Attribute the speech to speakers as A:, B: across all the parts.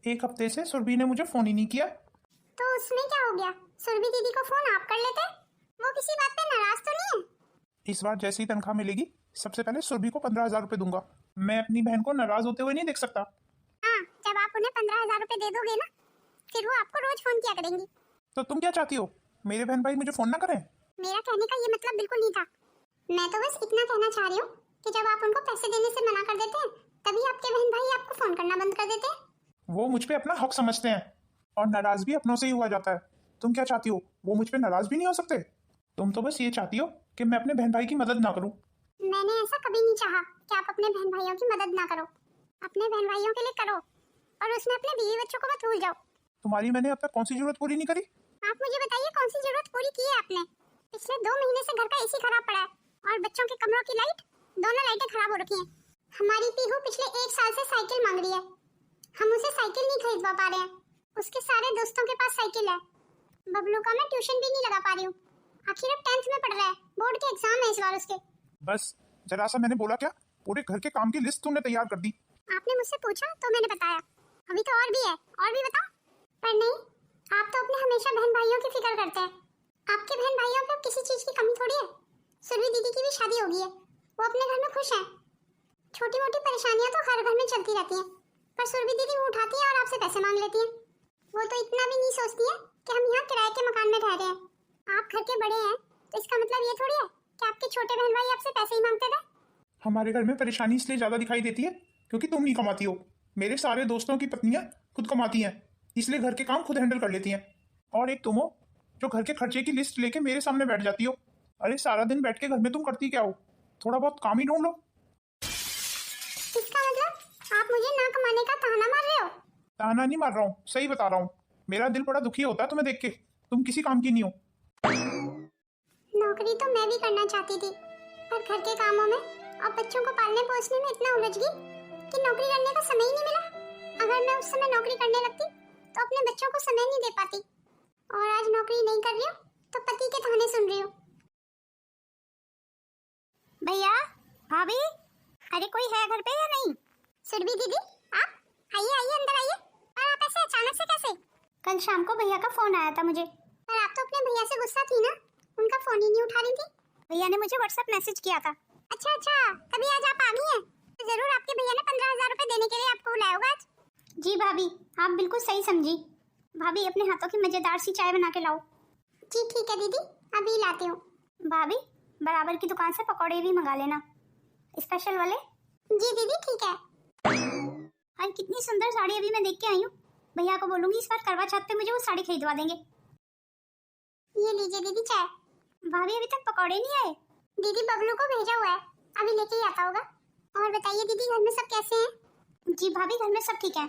A: एक हफ्ते से सुरभि ने मुझे फोन ही नहीं किया।
B: तो उसमें क्या हो गया? सुरभि दीदी को फोन आप कर लेते। वो किसी बात पे नाराज तो नहीं है?
A: इस बार जैसे ही तनख्वाह मिलेगी सबसे पहले सुरभि को 15,000 रुपए दूंगा। मैं अपनी बहन को नाराज होते हुए नहीं देख सकता।
B: हाँ, जब आप उन्हें 15,000 रुपए दे दोगे ना, फिर वो आपको रोज फोन किया करेंगी।
A: तो तुम क्या चाहती हो, मेरे बहन भाई मुझे फोन ना करें?
B: मेरा कहने का ये मतलब बिल्कुल नहीं था। मैं तो बस इतना कहना चाह रही हूँ कि जब आप उनको पैसे देने से मना कर देते हैं, तभी आपके बहन भाई आपको फोन करना बंद कर देते हैं।
A: वो मुझ पे अपना हक समझते हैं और नाराज भी अपनों से ही हुआ जाता है। तुम क्या चाहती हो, वो मुझ पे नाराज भी नहीं हो सकते? तुम तो बस ये चाहती हो कि मैं अपने बहन भाई की मदद ना करूं।
B: मैंने ऐसा कभी नहीं चाहा कि आप अपने बहन भाइयों की मदद ना करो। अपने बहन भाइयों के लिए करो और उसमें अपने बीवी बच्चों को मत भूल जाओ।
A: तुम्हारी मैंने अब तक कौन सी जरूरत पूरी नहीं करी?
B: आप मुझे बताइए कौन सी जरूरत पूरी की है आपने? पिछले 2 महीने से घर का एसी खराब पड़ा है और बच्चों के कमरों की लाइट, दोनों लाइटें खराब हो रखी हैं। हमारी पीहू पिछले 1 साल से साइकिल मांग रही है। हम उसे साइकिल नहीं खरीदवा पा रहे हैं। उसके सारे दोस्तों के पास साइकिल है। बबलू का मैं ट्यूशन भी नहीं लगा पा रही हूँ। आखिर अब 10th में पढ़ रहा है, बोर्ड के एग्जाम है इस बार उसके।
A: बस जरा सा मैंने बोला क्या, पूरे घर के काम की लिस्ट तुमने तैयार कर दी।
B: आपने मुझसे पूछा तो मैंने बताया। अभी तो और भी है, और भी बताओ। पर नहीं, आप तो अपने हमेशा बहन भाइयों की फिक्र करते हैं। आपके बहन भाइयों को किसी चीज की कमी थोड़ी है। सुरभि दीदी की भी शादी हो गई है, वो अपने घर में खुश है। छोटी मोटी परेशानियां तो हर घर में चलती रहती हैं, पर सुरभि दीदी वो उठाती है और आपसे पैसे मांग लेती है। वो तो इतना भी नहीं सोचती है कि हम यहाँ किराए के मकान में ठहरे हैं। आप घर के बड़े हैं तो इसका मतलब ये थोड़ी है कि आपके छोटे बहन भाई आपसे पैसे ही मांगते थे।
A: हमारे घर में परेशानी इसलिए ज्यादा दिखाई देती है क्योंकि तुम नहीं कमाती हो। मेरे सारे दोस्तों की पत्नियां खुद कमाती हैं, इसलिए घर के काम खुद हैंडल कर लेती हैं। और एक तुम हो जो घर के खर्चे की लिस्ट लेके मेरे सामने बैठ जाती हो। अरे सारा दिन बैठ के घर में तुम करती क्या हो? थोड़ा बहुत काम ही ढूंढ लो।
B: इसका मतलब आप मुझे ना कमाने का ताना मार रहे हो?
A: ताना नहीं मार रहा हूँ, सही बता रहा हूँ। मेरा दिल बड़ा दुखी होता है तुम्हें देख के। तुम किसी काम की नहीं हो।
B: नौकरी तो मैं भी करना चाहती थी, पर घर के कामों में और बच्चों को पालने पोसने में इतना उलझ गई कि नौकरी करने का समय ही नहीं मिला। अगर मैं उस समय नौकरी करने लगती तो अपने बच्चों को समय नहीं दे पाती। और आज नौकरी नहीं कर रही हूँ तो पति के ताने सुन रही हूँ। भैया, भाभी, अरे कोई है घर पे या नहीं? सुरभि दीदी, आप आइए आइए अंदर आइए। पर आप ऐसे अचानक से कैसे? कल शाम को भैया का फोन आया था मुझे। पर आप तो अपने भैया से गुस्सा थी ना, उनका फोन ही नहीं उठा रही थी। भैया ने मुझे व्हाट्सएप मैसेज किया था। अच्छा अच्छा, तभी आज आप आ गई हैं। तो जरूर आपके भैया ने 15,000 रुपए देने के लिए आपको बुलाया होगा आज। जी भाभी, आप बिल्कुल सही समझी। भाभी अपने हाथों की मजेदार सी चाय बना के लाओ। जी ठीक है दीदी, अभी लाती हूँ। भाभी बराबर की दुकान से पकौड़े भी मंगा लेना, स्पेशल वाले। जी दीदी ठीक है। आज कितनी सुंदर साड़ी अभी मैं देख के आई हूँ। भैया को बोलूंगी इस बार करवा चौथ पे मुझे वो साड़ी खरीदवा देंगे। ये लीजिए दीदी चाय। भाभी अभी तक पकौड़े नहीं आए? दीदी बबलू को भेजा हुआ है, अभी लेके ही आता होगा। और बताइए दीदी, घर में सब कैसे हैं? जी भाभी, घर में सब ठीक है।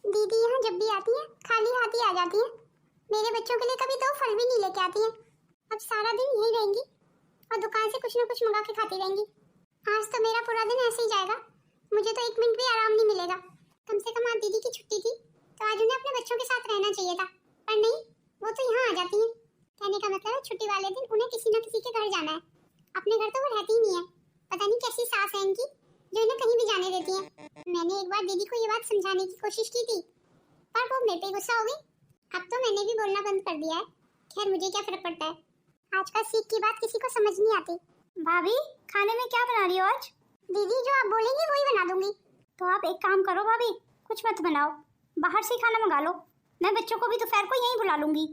B: दीदी यहाँ जब भी आती है खाली हाथ ही आ जाती है। मेरे बच्चों के लिए कभी 2 फल भी नहीं लेके आती है। अब सारा दिन यही रहेंगी और दुकान से कुछ न कुछ मंगा के खाती रहेंगी। आज तो मेरा पूरा दिन ऐसे ही जाएगा। मुझे तो 1 मिनट भी आराम नहीं मिलेगा। कम से कम आज दीदी की छुट्टी थी तो आज उन्हें अपने बच्चों के साथ रहना चाहिए था, पर नहीं, वो तो यहाँ आ जाती है। कहने का मतलब है छुट्टी वाले दिन उन्हें किसी न किसी के घर जाना है। अपने घर तो वो रहती ही नहीं है। पता नहीं कैसी सास है इनकी जो इन्हें कहीं भी जाने देती है। मैंने एक बार दीदी को ये बात समझाने की कोशिश की थी, पर वो मेरे पे गुस्सा हो गई। अब तो मैंने भी बोलना बंद कर दिया है। खैर मुझे क्या फर्क पड़ता है, आजकल सीख की बात किसी को समझ नहीं आती। भाभी खाने में क्या बना रही हो आज? दीदी जो आप बोलेंगी वही बना दूंगी। तो आप एक काम करो भाभी, कुछ मत बनाओ, बाहर से खाना मंगा लो। मैं बच्चों को भी दोपहर को यहीं बुला लूंगी,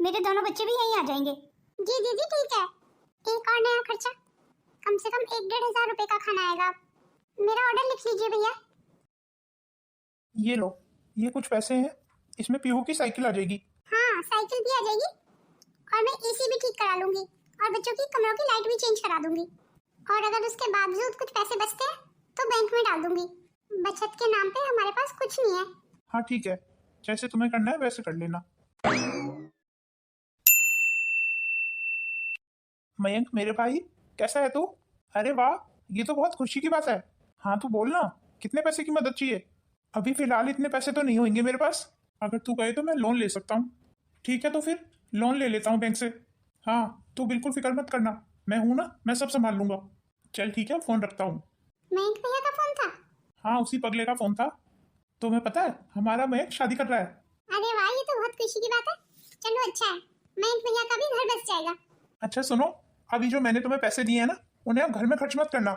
B: मेरे दोनों बच्चे भी यहीं आ जाएंगे। जी दीदी ठीक है। एक और नया खर्चा, कम से कम 1-1.5 रुपए का खाना आएगा। मेरा ऑर्डर लिख लीजिए भैया।
A: ये लो, ये कुछ पैसे हैं, इसमें पीहू की साइकिल आ जाएगी।
B: हाँ साइकिल भी आ जाएगी और मैं एसी भी ठीक करा लूंगी और बच्चों की कमरों की लाइट भी चेंज करा दूंगी। और अगर उसके बावजूद कुछ पैसे बचते हैं तो बैंक में डाल दूंगी। बचत के नाम पे हमारे पास कुछ नहीं है।
A: हाँ ठीक है, जैसे तुम्हें करना है वैसे कर लेना। मयंक मेरे भाई, कैसा है तू? अरे वाह, ये तो बहुत खुशी की बात है। हाँ तू बोल ना, कितने पैसे की मदद चाहिए? अभी फिलहाल इतने पैसे तो नहीं होंगे मेरे पास। अगर तू कहे तो मैं लोन ले सकता हूँ। ठीक है तो फिर लोन ले लेता हूँ बैंक से। हाँ तू बिल्कुल फिक्र मत करना, मैं हूँ ना, मैं सब संभाल लूंगा। चल ठीक है, फोन रखता हूँ।
B: मयंक भैया का फोन था?
A: हाँ उसी पगले का फोन था। तुम्हें पता है हमारा मयंक शादी कर रहा है।
B: अरे वाह, ये तो बहुत खुशी की बात है। चलो अच्छा है, मयंक भैया का भी घर बस जाएगा।
A: अच्छा सुनो, अभी जो मैंने तुम्हें पैसे दिए हैं ना, उन्हें अब घर में खर्च मत करना।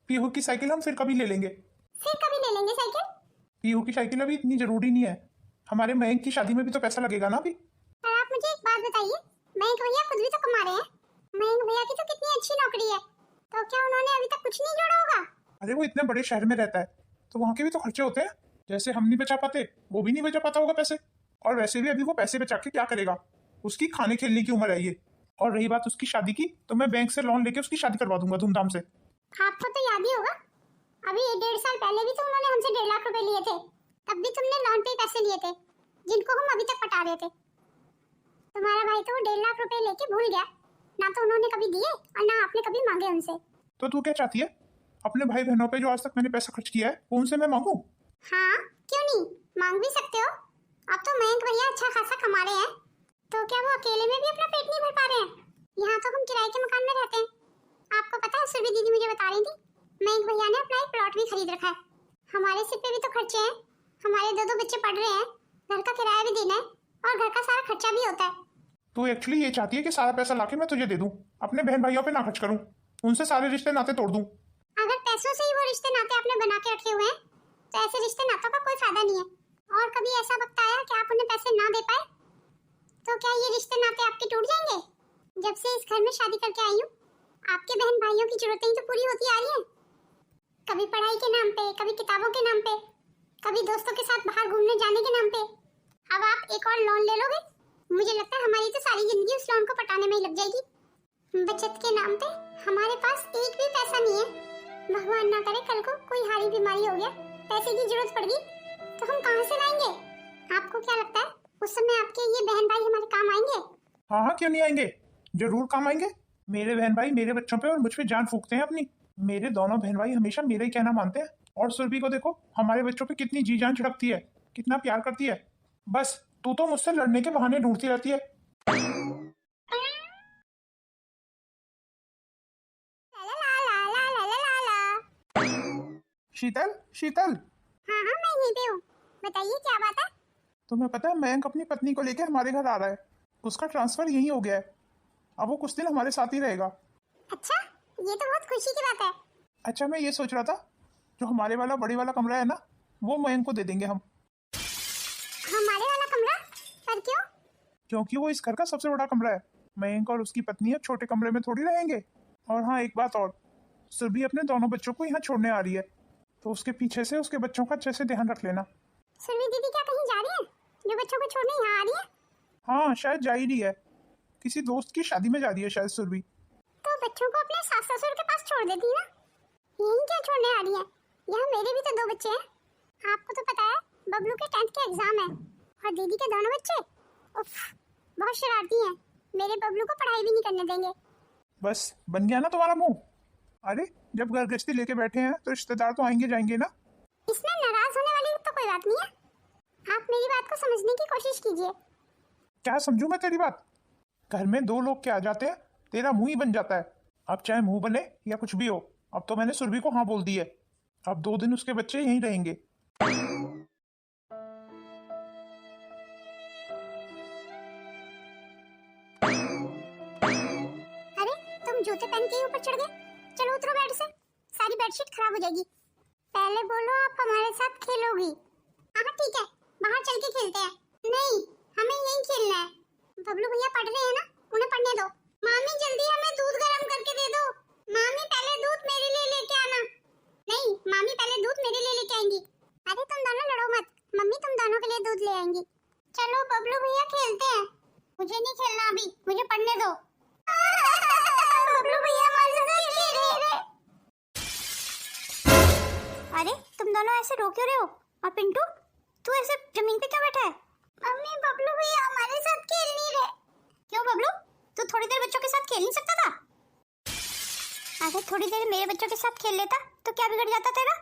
A: पीहू की साइकिल हम फिर कभी ले लेंगे।
B: फिर कभी ले लेंगे साइकिल।
A: पीहू की साइकिल अभी इतनी जरूरी नहीं है, हमारे मयंक की शादी में भी तो पैसा लगेगा ना अभी।
B: पर आप मुझे एक बात बताइए, मयंक भैया खुद भी तो कमा रहे हैं। मयंक भैया की तो कितनी अच्छी नौकरी है, तो क्या उन्होंने अभी तक कुछ नहीं जोड़ा होगा?
A: अरे वो इतने बड़े शहर में रहता है तो वहाँ के भी तो खर्चे होते हैं, जैसे हम नहीं बचा पाते वो भी नहीं बचा पाता होगा पैसे। और वैसे भी अभी वो पैसे बचा के क्या करेगा, उसकी खाने खेलने की उम्र है ये। और रही बात उसकी शादी की, तो मैं बैंक से लोन लेके उसकी शादी करवा दूंगा धूमधाम से।
B: आपको तो याद ही होगा, अभी 1.5 साल पहले भी तो उन्होंने हमसे 1.5 लाख रुपए लिए थे। तब भी तुमने लोन पे ही पैसे लिए थे, जिनको हम अभी तक पटा रहे थे। तुम्हारा भाई तो वो 1.5 लाख रुपए लेके भूल गया, ना तो उन्होंने कभी दिए और ना आपने कभी मांगे उनसे।
A: तो तू क्या चाहती है, अपने भाई बहनों पे जो आज तक मैंने पैसा खर्च किया है वो उनसे मैं मांगू?
B: हाँ क्यों नहीं, मांग भी सकते हो। अब तो मयंक भैया अच्छा खासा कमा रहे हैं, तो क्या वो अकेले में भी अपना पेट नहीं भर पा रहे हैं? यहाँ तो हम किराए के मकान में रहते हैं। आपको पता है, सुरभि दीदी मुझे बता रही थी, मयंक भैया ने अपना एक प्लॉट भी खरीद रखा है। हमारे सिर पे भी तो खर्चे हैं, हमारे 2 बच्चे पढ़ रहे हैं, घर का किराया भी देना है और घर का सारा खर्चा भी होता है।
A: तू एक्चुअली ये चाहती है कि सारा पैसा लाके मैं तुझे दे दूं, अपने बहन भाइयों पे ना खर्च करूं, उनसे सारे रिश्ते नाते तोड़ दूं।
B: अगर पैसों से ही वो रिश्ते नाते आपने बना के रखे हुए हैं, तो ऐसे रिश्ते नातों का कोई फायदा नहीं है। और कभी ऐसा वक्त आया कि आप उन्हें पैसे ना दे पाए, तो क्या ये रिश्ते नाते आपके टूट जाएंगे? जब से इस घर में शादी करके आई हूँ, आपके बहन भाइयों की जरूरतें ही तो पूरी होती आ रही हैं। कभी पढ़ाई के नाम पे, कभी किताबों के नाम पे, कभी दोस्तों के साथ बाहर घूमने जाने के नाम पे। अब आप एक और लोन ले लोगे, मुझे लगता है हमारी तो सारी जिंदगी उस लोन को पटाने में ही लग जाएगी। बचत के नाम पे हमारे पास एक भी पैसा नहीं है। भगवान ना करे कल को कोई हारी बीमारी हो गया, पैसे की जरूरत पड़ गई, तो हम कहाँ से लाएंगे? आपको क्या लगता है उस समय आपके ये बहन भाई हमारे काम आएंगे?
A: हाँ हाँ क्यों नहीं आएंगे, जरूर काम आएंगे। मेरे बहन भाई मेरे बच्चों पे और मुझ पे जान फूकते हैं अपनी। मेरे दोनों बहन भाई हमेशा मेरा ही कहना मानते हैं। और सुरभि को देखो, हमारे बच्चों पे कितनी जी जान छिड़कती है, कितना प्यार करती है। बस तू तो मुझसे लड़ने के बहाने ढूंढती रहती है। शीतल शीतल,
B: हाँ हाँ मैं यहीं पे हूँ, बताइए क्या बात है?
A: तुम्हें पता है मयंक अपनी पत्नी को लेकर हमारे घर आ रहा है, उसका ट्रांसफर यहीं हो गया है। अब वो कुछ दिन हमारे साथ ही रहेगा।
B: अच्छा, ये तो बहुत खुशी की बात है।
A: अच्छा मैं ये सोच रहा था, जो हमारे वाला बड़े वाला कमरा है ना, वो मयंक को दे देंगे हम।
B: हमारे वाला कमरा? पर क्यों?
A: क्योंकि वो इस घर का सबसे बड़ा कमरा है। मयंक और उसकी पत्नी अब छोटे कमरे में थोड़ी रहेंगे। और हाँ एक बात और, सुरभि अपने दोनों बच्चों को यहाँ छोड़ने आ रही है, तो उसके पीछे से उसके बच्चों का अच्छे से ध्यान रख लेना।
B: सुरभि दीदी क्या कहीं जा रही है, जो बच्चों को छोड़ने यहाँ आ रही है?
A: हाँ शायद जा ही रही है, किसी दोस्त की शादी में जा रही है शायद सुरभि।
B: तो बच्चों को अपने सास ससुर के पास छोड़ देती ना, यहीं क्या छोड़ने आ रही है? यहाँ मेरे भी तो 2 बच्चे हैं। आपको तो पता है बबलू के 10th के एग्जाम है, और दीदी के दोनों बच्चे उफ, बहुत शरारती हैं। मेरे बबलू को पढ़ाई भी नहीं करने देंगे।
A: बस बन गया ना तुम्हारा मुंह। अरे जब घर गृहस्थी लेके बैठे हैं तो रिश्तेदार तो आएंगे जाएंगे ना।
B: इसमें नाराज होने वाली तो कोई बात नहीं है। आप मेरी बात को समझने की कोशिश कीजिए।
A: क्या समझूं मैं तेरी बात? घर में 2 लोग के आ जाते हैं, तेरा मुंह ही बन जाता है। अब चाहे मुंह बने या कुछ भी हो, अब तो मैंने सुरभि को हाँ बोल दी है। अब 2 दिन उसके बच्चे यहीं रहेंगे।
B: अरे तुम जूते पहन के ही ऊपर चढ़ गए, चलो उतरो बेड से, सारी बेडशीट खराब हो जाएगी। पहले बोलो आप हमारे साथ खेलोगी? हाँ ठीक है, बाहर चल के खेलते हैं। नहीं, हमें यहीं खेलना है। बबलू भैया पढ़ रहे हैं ना, उन्हें पढ़ने दो। मामी जल्दी हमें दूध गर्म करके दे दो। मामी पहले दूध मेरे लिए लेके आना। नहीं, मामी पहले दूध मेरे लिए लेके आएंगी। अरे तुम दोनों लड़ो मत, मम्मी तुम दोनों के लिए दूध ले आएंगी। चलो बबलू भैया खेलते हैं। मुझे नहीं खेलना अभी, मुझे पढ़ने दो। बबलू भैया हमारे साथ खेल रहे हैं। अरे तुम दोनों ऐसे रो क्यों रहे हो? और पिंटू तू ऐसे जमीन पे क्यों बैठा है? मम्मी बबलू भैया हमारे साथ खेल नहीं रहे। क्यों बबलू, तू थोड़ी देर बच्चों के साथ खेल नहीं सकता था? अगर थोड़ी देर मेरे बच्चों के साथ खेल लेता तो क्या बिगड़ जाता तेरा?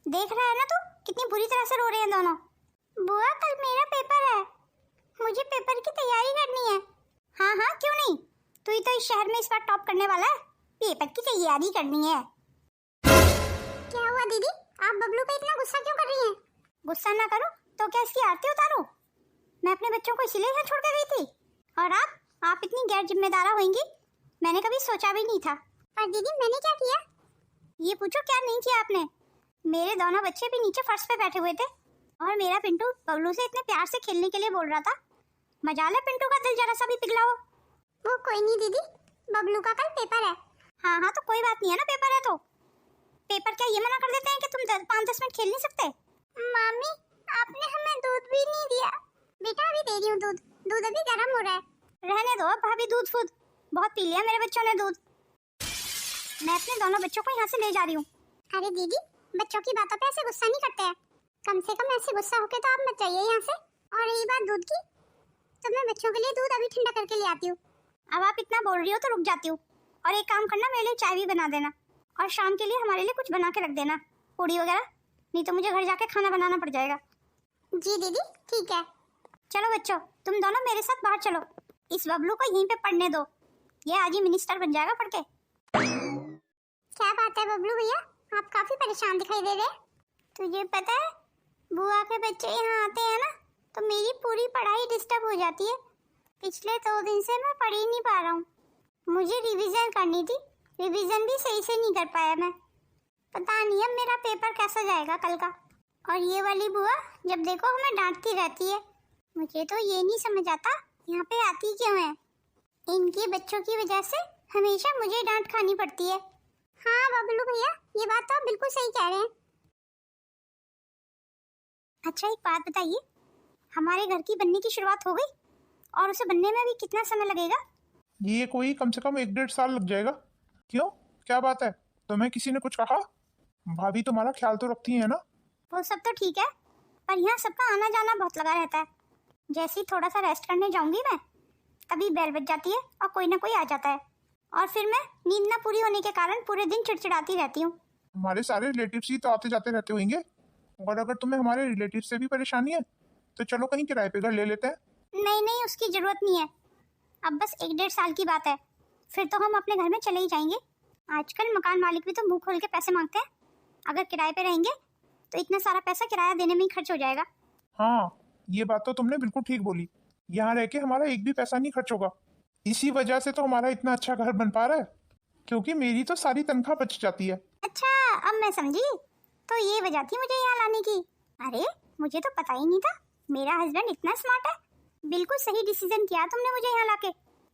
B: देख रहा है ना तू कितनी बुरी तरह से रो रहे हैं दोनों। बुआ कल मेरा पेपर है, मुझे पेपर की तैयारी करनी है। हाँ हाँ क्यों नहीं, तू ही तो इस शहर में इस बार टॉप करने वाला है, पेपर की तैयारी करनी है। क्या हुआ दीदी, आप बबलू पे इतना गुस्सा क्यों कर रही हैं? गुस्सा ना करो तो क्या इसकी आरती उतारो? मैं अपने बच्चों को इसीलिए यहाँ छोड़ कर गई थी। और आप इतनी गैर जिम्मेदार होंगी मैंने कभी सोचा भी नहीं था। पर दीदी मैंने क्या किया? ये पूछो क्या नहीं किया आपने। मेरे दोनों बच्चे भी नीचे फर्श पे बैठे हुए थे और मेरा पिंटू बबलू से इतने प्यार से खेलने के लिए बोल रहा था। मजाल है पिंटू का दिल जरा सा भी पिघला हो। वो कोई नहीं दीदी, बबलू का कल पेपर है। हाँ तो कोई बात नहीं है ना, पेपर है तो पेपर क्या ये मना कर देते हैं कि तुम 5-10 मिनट खेल नहीं सकते? मम्मी आपने हमें दूध भी नहीं दिया। बेटा अभी दे रही हूँ दूध अभी गर्म हो रहा है। रहने दो भाभी, दूध फूद बहुत पी लिया मेरे बच्चों ने दूध। मैं अपने दोनों बच्चों को यहाँ से ले जा रही हूँ। अरे दीदी बच्चों की बातों पे ऐसे गुस्सा नहीं करते हैं, कम से कम ऐसे गुस्सा होके तो आप मत जाइए यहाँ से। और रही बात दूध की, तो मैं बच्चों के लिए दूध अभी ठंडा करके ले आती हूँ। अब आप इतना बोल रही हो तो रुक जाती हूँ। और एक काम करना, मेरे लिए चाय भी बना देना और शाम के लिए हमारे लिए कुछ बना के रख देना, पूड़ी वगैरह, नहीं तो मुझे घर जाके खाना बनाना पड़ जाएगा। जी दीदी ठीक है। चलो बच्चों तुम दोनों मेरे साथ बाहर चलो, इस बबलू को यहीं पे पढ़ने दो, ये आज ही मिनिस्टर बन जाएगा पढ़ के। क्या बात है बबलू भैया, आप काफी परेशान दिखाई दे रहे हैं। तुझे पता है बुआ के बच्चे यहाँ आते हैं ना तो मेरी पूरी पढ़ाई डिस्टर्ब हो जाती है। पिछले 2 दिन से मैं पढ़ ही नहीं पा रहा हूँ। मुझे रिवीजन करनी थी, रिवीजन भी सही से नहीं कर पाया मैं। पता नहीं अब मेरा पेपर कैसा जाएगा कल का। और ये वाली बुआ जब देखो हमें डांटती रहती है। मुझे तो ये नहीं समझ आता यहाँ पे आती क्यों है। इनके बच्चों की वजह से हमेशा मुझे डांट खानी पड़ती है। हाँ बबलू भैया ये बात तो आप बिल्कुल सही कह रहे हैं। अच्छा एक बात बताइए, हमारे घर की बनने की शुरुआत हो गई और उसे बनने में भी कितना समय लगेगा?
A: ये कोई कम से कम 1-1.5 साल लग जाएगा। क्यों, क्या बात है, तुम्हें किसी ने कुछ कहा? भाभी तुम्हारा ख्याल तो रखती है ना?
B: वो सब तो ठीक है, पर यहाँ सबका आना जाना बहुत लगा रहता है। जैसे ही थोड़ा सा रेस्ट करने जाऊंगी मैं, तभी बेल बज जाती है और कोई ना कोई आ जाता है और फिर मैं नींद ना पूरी होने के कारण पूरे दिन चिड़चिड़ाती रहती हूँ।
A: हमारे सारे रिलेटिव्स ही तो आते जाते रहते होंगे, और अगर तुम्हें हमारे रिलेटिव से भी परेशानी है तो चलो कहीं किराए पे घर ले लेते हैं।
B: नहीं उसकी जरूरत नहीं है, अब बस 1-1.5 साल की बात है, फिर तो हम अपने घर में चले ही जाएंगे। आजकल मकान मालिक भी तो मुंह खोल के पैसे मांगते हैं। अगर किराए पे रहेंगे तो इतना सारा पैसा किराया देने में ही खर्च हो जाएगा।
A: हाँ ये बात तो तुमने बिल्कुल ठीक बोली, यहाँ रह के हमारा एक भी पैसा नहीं खर्च होगा। इसी वजह से तो हमारा इतना अच्छा घर बन पा रहा है, क्योंकि मेरी तो सारी तनख्वाह बच जाती है।
B: अच्छा अब मैं समझी, तो ये वजह थी मुझे यहाँ लाने की। अरे मुझे तो पता ही नहीं था मेरा हस्बैंड इतना स्मार्ट है। बिल्कुल सही डिसीजन किया तुमने मुझे यहाँ लाके।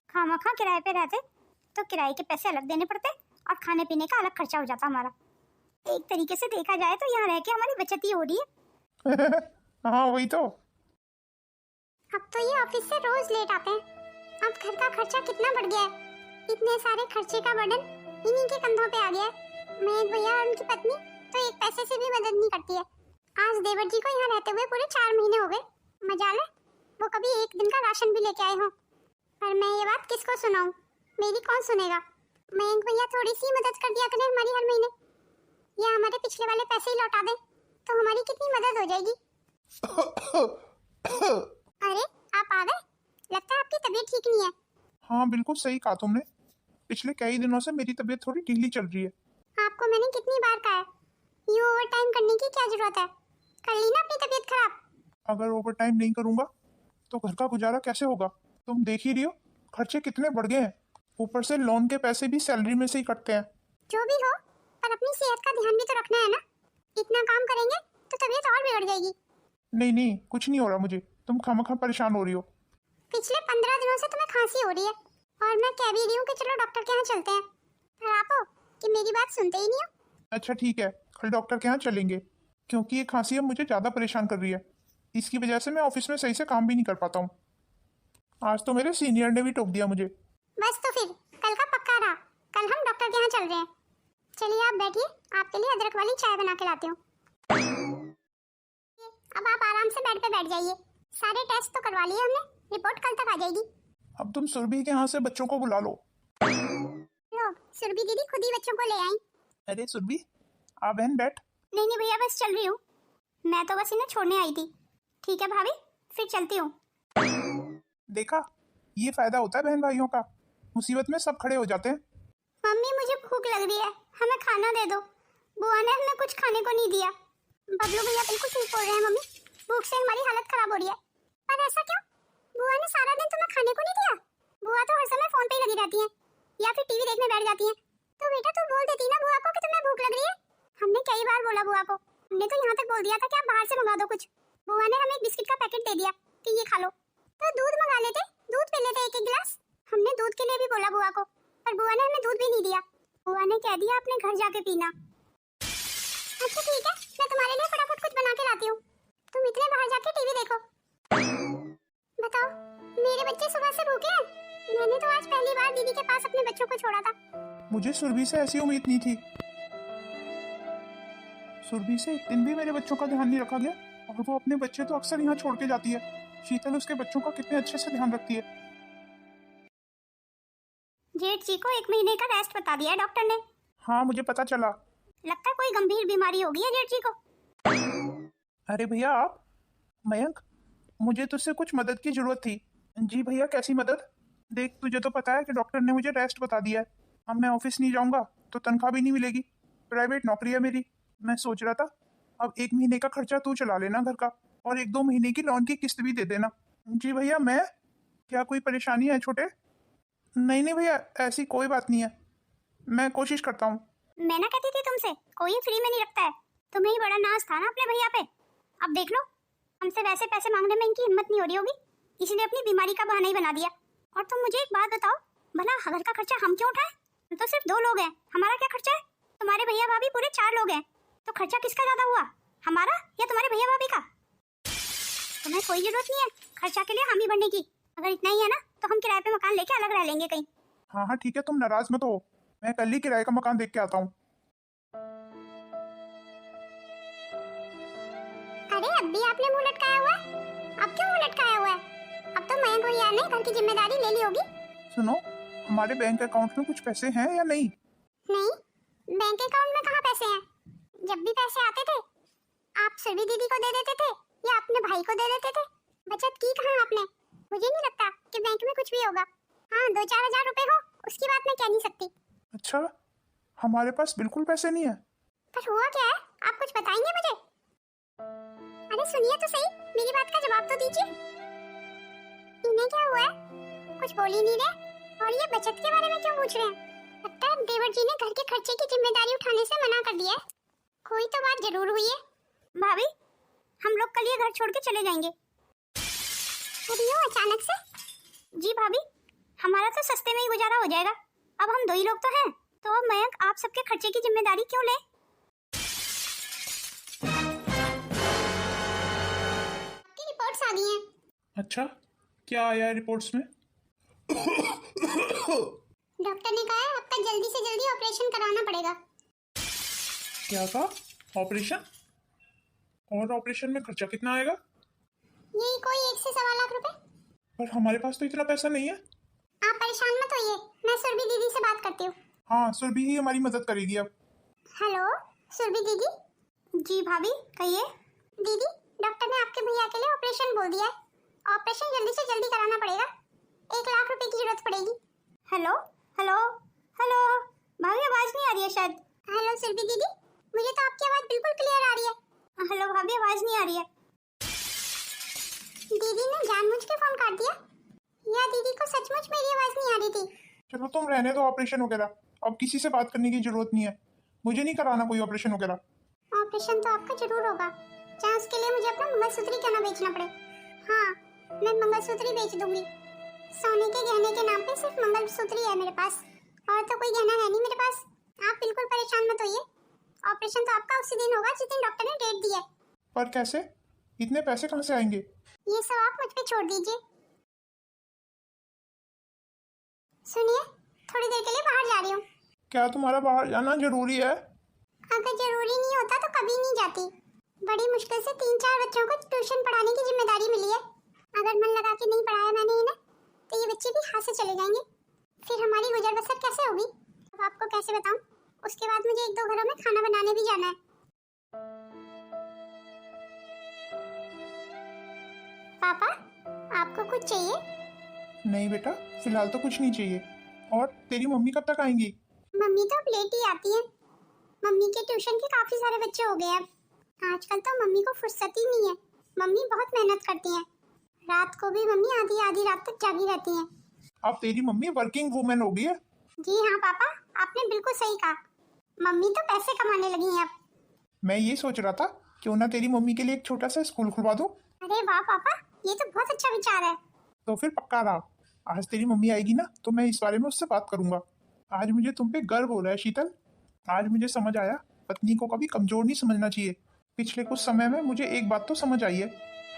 B: खामखा किराए पे रहते तो किराए के पैसे अलग देने पड़ते और खाने पीने का अलग खर्चा हो जाता हमारा। एक तरीके से देखा जाए तो यहाँ रह के हमारी बचत ही हो रही है।
A: हाँ वही तो।
B: अब तो ये ऑफिस से रोज लेट आते हैं। अब घर का खर्चा कितना बढ़ गया है, इतने सारे खर्चे का बर्डन इन्हीं के कंधों पे आ गया है। महेश भैया और उनकी पत्नी तो एक पैसे से भी मदद नहीं करती है। आज देवर जी को यहाँ रहते हुए पूरे 4 महीने हो गए। मजाल है वो कभी एक दिन का राशन भी लेके आए हो। पर मैं ये बात किसको सुनाऊं, मेरी कौन सुनेगा। मयंक भैया थोड़ी सी मदद कर दिया करें हमारी हर महीने, या हमारे पिछले वाले पैसे ही लौटा दें तो हमारी कितनी मदद हो जाएगी। अरे आप आ गए, लगता है आपकी तबीयत ठीक नहीं है।
A: हाँ बिल्कुल सही कहा तुमने, पिछले कई दिनों से मेरी तबीयत थोड़ी ढीली चल रही है।
B: आपको मैंने कितनी बार कहा है, ये ओवर टाइम करने की क्या जरूरत है, कर ली ना अपनी तबीयत खराब।
A: अगर ओवर टाइम नहीं करूंगा तो घर का गुजारा कैसे होगा? तुम देख ही रही हो खर्चे कितने बढ़ गए हैं, ऊपर से लोन के पैसे भी सैलरी में से ही कटते हैं।
B: जो भी हो, पर अपनी सेहत का ध्यान भी तो रखना है ना। इतना काम करेंगे तो तबीयत और बिगड़ जाएगी।
A: नहीं कुछ नहीं हो रहा मुझे, तुम खामखा परेशान हो रही हो।
B: पिछले 15 दिनों से तुम्हें खांसी हो रही है और मैं कह भी रही हूँ कि चलो डॉक्टर के यहाँ चलते हैं, पर आप हो कि मेरी बात सुनते ही नहीं हो।
A: अच्छा ठीक है, कल डॉक्टर के यहाँ चलेंगे, क्योंकि ये खांसी अब मुझे ज़्यादा परेशान कर रही है। इसकी वजह से मैं ऑफिस में सही से काम भी नहीं कर पाता हूँ। आज तो मेरे सीनियर ने भी टोक दिया मुझे।
B: बस तो फिर कल का पक्का रहा, कल हम डॉक्टर के यहाँ चल रहे हैं। चलिए आप बैठिए, आपके लिए अदरक वाली चाय बना के लाती हूँ। अब आप आराम से बेड पे बैठ जाइए, सारे टेस्ट तो करवा लिए हमने, रिपोर्ट कल तक आ जाएगी।
A: अब तुम सुरभि के यहाँ से बच्चों को बुला लो।
B: लो सुरभि दीदी खुद ही बच्चों को ले आई।
A: अरे सुरभि आ बहन बैठ।
B: नहीं भैया बस चल रही हूँ, मैं तो बस इन्हें छोड़ने आई थी। ठीक है भाभी फिर चलती हूँ।
A: देखा, ये फायदा होता है बहन भाइयों का, मुसीबत में सब खड़े हो जाते हैं।
B: मम्मी मुझे भूख लग रही है, हमें खाना दे दो, बुआ ने हमें कुछ खाने को नहीं दिया। बबलू भैया बिल्कुल ठीक बोल रहे हैं मम्मी, भूख से हमारी हालत खराब हो रही है। पर ऐसा क्यों? बुआ ने सारा दिन तुम्हें खाने को नहीं दिया? बुआ तो हर समय फोन पे ही लगी रहती है या फिर टीवी देखने बैठ जाती है। तो बेटा तू बोल देती ना बुआ को कि तुम्हें भूख लग रही है। हमने कई बार बोला बुआ को, हमने तो यहाँ तक बोल दिया था कि आप बाहर से मंगा दो कुछ। बुआ ने हमें एक बिस्किट का पैकेट दे दिया कि ये खा लो। तो दूध मंगा लेते, दूध पी लेते एक एक गिलास। हमने दूध के लिए भी बोला बुआ को, पर बुआ ने हमें दूध भी नहीं दिया। बुआ ने कह दिया अपने घर जाके पीना। अच्छा ठीक है, मैं तुम्हारे लिए फटाफट कुछ बना के लाती हूँ, तुम इतने बाहर जाके टीवी देखो। बताओ, मेरे बच्चे सुबह से भूखे हैं। मैंने तो आज पहली बार दीदी के पास अपने बच्चों को छोड़ा था।
A: मुझे सुरभि से ऐसी उम्मीद नहीं थी। सुरभि से एक दिन भी मेरे बच्चों का ध्यान नहीं रखा गया, और वो अपने बच्चे तो अक्सर यहाँ छोड़ के जाती है। शीतल उसके बच्चों का कितने अच्छे से ध्यान रखती है।
B: जेठ जी को 1 महीने का रेस्ट बता दिया है डॉक्टर ने।
A: हाँ मुझे पता चला।
B: लगता है कोई गंभीर बीमारी होगी है जेठ जी को।
A: अरे भैया आप, मयंक, मुझे तुझसे कुछ मदद की जरूरत थी। जी भैया, कैसी मदद? देख तुझे तो पता है कि डॉक्टर ने मुझे रेस्ट बता दिया है। अब मैं ऑफिस नहीं जाऊंगा तो तनख्वाह भी नहीं मिलेगी। प्राइवेट नौकरी है मेरी। मैं सोच रहा था अब 1 महीने का खर्चा तू चला लेना घर का, और 1-2 महीने की लोन की किस्त भी दे देना। जी भैया। मैं, क्या कोई परेशानी है छोटे? नहीं नहीं भैया, ऐसी कोई बात नहीं है, मैं कोशिश करता हूँ।
B: मैं ना कहती थी तुमसे, कोई फ्री में नहीं रखता है। तुम्हें ही बड़ा नाज था ना अपने भैया पे। अब देख लो, हमसे वैसे पैसे मांगने में इनकी हिम्मत नहीं हो रही होगी, इसलिए अपनी बीमारी का बहाना ही बना दिया। और तुम मुझे एक बात बताओ, भला घर का खर्चा हम क्यों उठाएं? हम तो सिर्फ 2 लोग हैं, हमारा क्या खर्चा है? तुम्हारे भैया भाभी पूरे 4 लोग हैं, तो खर्चा किसका ज्यादा हुआ, हमारा या तुम्हारे भैया भाभी का? तुम्हें कोई जरूरत नहीं है खर्चा के लिए हामी बनने की। अगर इतना ही है ना तो हम किराए पे मकान लेके अलग रह लेंगे कहीं।
A: हाँ हाँ ठीक है, तुम नाराज मत हो, मैं कल ही किराए का मकान देख के आता हूँ।
B: अरे अब भी आपने मुंह लटकाया हुआ है? अब क्यों मुंह लटकाया हुआ है? अब तो मयंक भैया ने घर की जिम्मेदारी ले ली होगी।
A: सुनो, हमारे बैंक अकाउंट में कुछ पैसे हैं या नहीं?
B: नहीं, बैंक अकाउंट में कहाँ पैसे हैं? जब भी पैसे आते थे आप सुरभि दीदी को दे देते थे या अपने भाई को दे देते थे। बचत की कहाँ आपने? मुझे नहीं लगता कि बैंक में कुछ भी होगा। हाँ 2-4 हजार रुपए हो उसकी बात मैं कह नहीं सकती।
A: अच्छा, हमारे पास बिल्कुल पैसे नहीं है।
B: पर हुआ क्या है, आप कुछ बताएंगे मुझे? अरे सुनिए तो सही, मेरी बात का जवाब तो दीजिए। इन्हें क्या हुआ है? कुछ बोल ही नहीं रहे, और ये बचत के बारे में क्यों पूछ रहे हैं? लगता है देवर जी ने घर के खर्चे की जिम्मेदारी उठाने से मना कर दिया है। कोई तो बात जरूर हुई है। भाभी, हम लोग कल ये घर छोड़ के चले जाएंगे। अरे यूं अचानक से? जी भाभी, हमारा तो सस्ते में ही गुजारा हो जाएगा। अब हम 2 ही लोग तो हैं, तो अब मयंक आप सबके खर्चे की जिम्मेदारी क्यों ले? आपकी रिपोर्ट्स आ गई हैं।
A: अच्छा, क्या आया है रिपोर्ट्स में?
B: डॉक्टर ने कहा है आपका जल्दी से जल्दी ऑपरेशन कराना पड़ेगा।
A: क्या कहा? ऑपरेशन? और ऑपरेशन में खर्चा कितना आएगा?
B: यही कोई 1 से 1.25 लाख रुपए।
A: पर हमारे पास तो इतना पैसा नहीं है।
B: आप परेशान मत होइए, मैं सुरभि दीदी से बात करती हूँ।
A: हाँ, सुरभि ही हमारी मदद करेगी अब।
B: हेलो सुरभि दीदी। जी भाभी कहिए। दीदी, डॉक्टर ने आपके भैया के लिए ऑपरेशन बोल दिया है। ऑपरेशन जल्दी से जल्दी कराना पड़ेगा, 1 लाख रुपए की जरूरत पड़ेगी। हेलो हेलो हेलो, भाभी आवाज नहीं आ रही है शायद। हेलो सुरभि दीदी, मुझे तो आपकी आवाज बिल्कुल क्लियर आ रही है। हेलो भाभी, आवाज नहीं आ रही है। दीदी ने जानबूझ के फोन काट दिया या दीदी को सचमुच मेरी आवाज नहीं आ रही थी?
A: चलो तुम रहने दो ऑपरेशन वगैरह, अब किसी से बात करने की जरूरत नहीं है। मुझे नहीं कराना कोई ऑपरेशन वगैरह।
B: ऑपरेशन तो आपका जरूर होगा, चाहे उसके लिए मुझे अपना मंगलसूत्र क्यों ना बेचना पड़े। हाँ, मैं मंगलसूत्र बेच दूंगी। सोने के गहने के नाम पे सिर्फ मंगलसूत्र ही है मेरे पास, और तो कोई गहना है नहीं मेरे पास। आप बिल्कुल परेशान मत होइए, ऑपरेशन तो आपका उसी दिन होगा जिस दिन डॉक्टर ने डेट दी है।
A: पर कैसे? इतने पैसे कहाँ से आएंगे?
B: ये सब आप मुझ पे छोड़ दीजिए। सुनिए, थोड़ी देर के लिए बाहर जा रही हूँ।
A: क्या तुम्हारा बाहर जाना जरूरी है?
B: अगर जरूरी नहीं होता तो कभी नहीं जाती। बड़ी मुश्किल से 3-4 बच्चों को ट्यूशन पढ़ाने की जिम्मेदारी मिली है। अगर मन लगा के नहीं पढ़ाया मैंने इन्हें तो ये बच्चे भी हाथ से चले जाएंगे। फिर हमारी गुजर बसर कैसे होगी? अब आपको कैसे बताऊं? उसके बाद मुझे 1-2 घरों में खाना बनाने भी जाना है। पापा, आपको कुछ चाहिए?
A: नहीं बेटा, फिलहाल तो कुछ नहीं चाहिए। और तेरी मम्मी कब तक आएंगी?
B: मम्मी तो अब लेट ही आती है। मम्मी के ट्यूशन के काफी सारे बच्चे हो गए अब, आजकल तो मम्मी को फुर्सत ही नहीं है। मम्मी बहुत मेहनत करती हैं। रात को भी मम्मी आधी आधी रात तक जागी रहती हैं।
A: अब तेरी मम्मी वर्किंग वूमेन हो गई है।
B: जी हाँ पापा, आपने बिल्कुल सही कहा। मम्मी तो पैसे कमाने लगी हैं अब।
A: मैं ये सोच रहा था क्यों ना तेरी मम्मी के लिए एक छोटा सा स्कूल खुलवा दूं।
B: अरे वाह पापा, ये तो बहुत अच्छा विचार है।
A: तो फिर पक्का रहा, आज तेरी मम्मी आएगी ना तो मैं इस बारे में उससे बात करूंगा। आज मुझे तुम पे गर्व हो रहा है शीतल। आज मुझे समझ आया पत्नी को कभी कमजोर नहीं समझना चाहिए। पिछले कुछ समय में मुझे एक बात तो समझ आई है,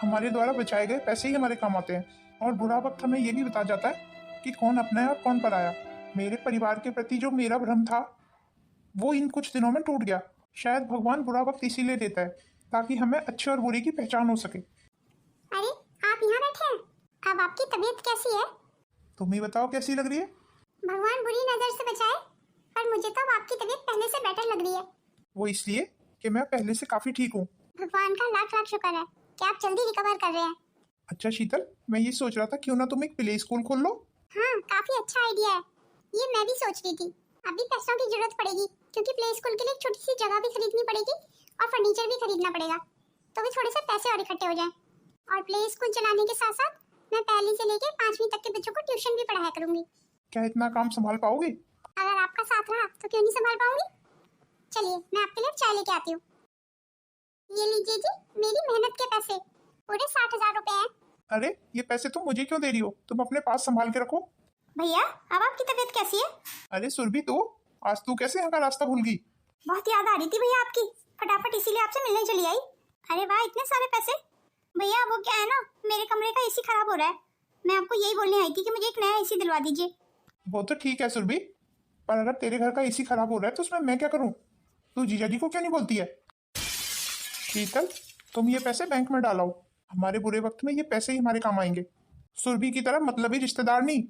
A: हमारे द्वारा बचाए गए पैसे ही हमारे काम आते हैं और बुरा वक्त हमें ये भी बता जाता है कि कौन अपना है और कौन पराया। मेरे परिवार के प्रति जो मेरा भ्रम था वो इन कुछ दिनों में टूट गया। शायद भगवान बुरा वक्त इसीलिए देता है ताकि हमें अच्छे और बुरे की पहचान हो सके।
B: अरे आप यहाँ बैठे हैं, अब आपकी तबीयत कैसी है?
A: तुम ही बताओ कैसी लग रही है।
B: भगवान बुरी नजर से बचाए, पर मुझे तो अब आपकी तबीयत पहले से बेटर लग रही है।
A: वो इसलिए कि मैं पहले से काफी ठीक हूँ।
B: भगवान का लाख लाख शुक्र है कि आप जल्दी रिकवर कर रहे हैं।
A: अच्छा शीतल, मैं ये सोच रहा था क्यों ना तुम एक प्ले स्कूल खोल लो।
B: हाँ, काफी अच्छा आइडिया है। ये मैं भी सोच रही थी। अभी पैसों की जरूरत पड़ेगी क्योंकि प्ले स्कूल के लिए एक छोटी सी जगह भी खरीदनी पड़ेगी और फर्नीचर भी खरीदना पड़ेगा, तो भी थोड़े से पैसे और इकट्ठे हो जाएं। और प्ले स्कूल चलाने के साथ साथ मैं पहली से लेकर 5वीं तक के बच्चों को ट्यूशन भी पढ़ाया करूंगी।
A: क्या इतना काम संभाल पाओगे?
B: अगर आपका साथ रहा तो क्यों नहीं संभाल पाऊंगी। चलिए मैं आपके लिए चाय लेके आती हूँ। ये लीजिए जी, मेरी मेहनत के पैसे पूरे 60,000 रुपए हैं।
A: अरे ये पैसे तुम मुझे क्यों दे रही हो? तुम अपने पास संभाल के रखो।
B: भैया, अब आपकी तबीयत कैसी है?
A: अरे सुरभि, तू आज तू कैसे यहाँ का रास्ता भूल गई?
B: बहुत याद आ रही थी भैया आपकी, फटाफट इसीलिए आपसे मिलने चली आई। अरे वाह, इतने सारे पैसे। भैया वो क्या है ना, मेरे कमरे का एसी खराब हो रहा है। मैं आपको यही बोलने आई थी कि मुझे एक नया एसी दिलवा दीजिए।
A: वो तो ठीक है सुरभि, पर अगर तेरे घर का एसी खराब हो रहा है तो उसमें मैं क्या करूँ? तू जीजा जी को क्यों नहीं बोलती है? शीतल, तुम ये पैसे बैंक में डालो। हमारे बुरे वक्त में ये पैसे ही हमारे काम आएंगे। सुरभि की तरह मतलबी रिश्तेदार नहीं।